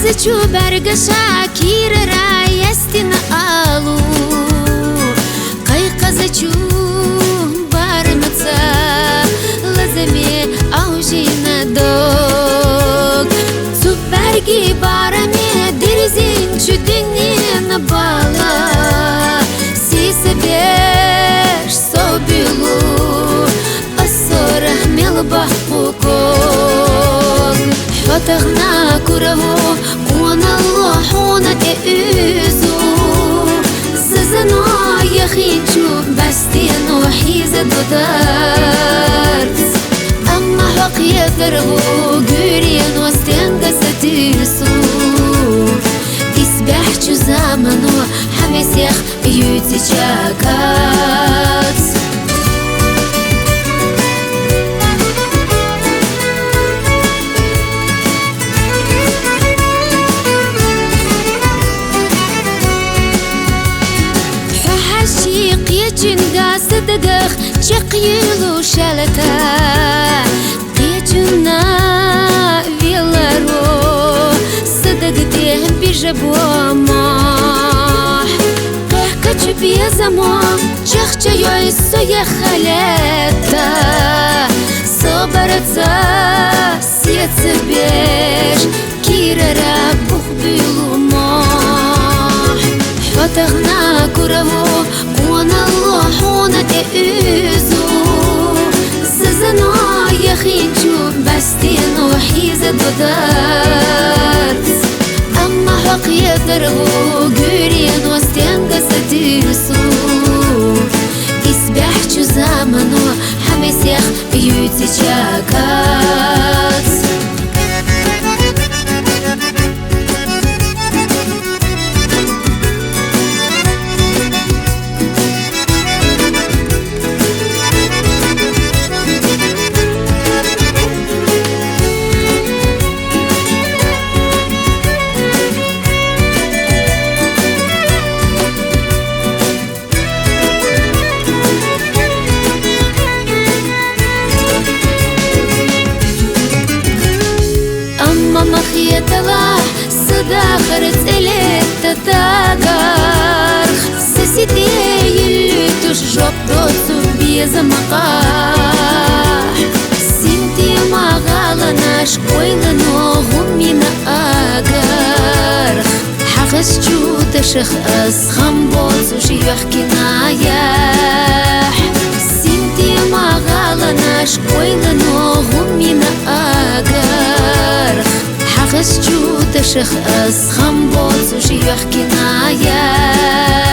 Ziciu bergășa chirăra este na alu Caica ziciu barmăța Lăzăme aujina dog Su bergi barame dirizin çüdünye bala Si sebeş sobilu Asora melbah bukog Fatagna kurahu Kuna lohuna eüzu Zazano yakhinchu Bastino hiza dodart Amma haq yadarhu Güryen wastenga satisu Isbahchu zamanu Hamis yakh yuti chakat Qiyachinga sadagakh chaqyilu shalata Qiyachina villaro sadagte bijabomah Qihkachu biazamo chaqchayoy soya khalata Sobaratsa siyatsabesh kirara bukhbilumah Fatagna kurahu Kuna lohuna eüzu Zazano yakhinchu Bastino hiza dodart Amma haq yadarhu Güryen wastenga satisu Isbahchu zamanu Hamis yakh yuti chakat Махиятала садахарц элетта тагар Сесидею туш жоптоцу безамақах Синти мағаланаш ойлану ғуммина агар Хағыз чуташах асхам боцу шиях кинаях Синти мағаланаш ойлану ғуммина агар Хағыз чуташах асхам боцу шиях кинаях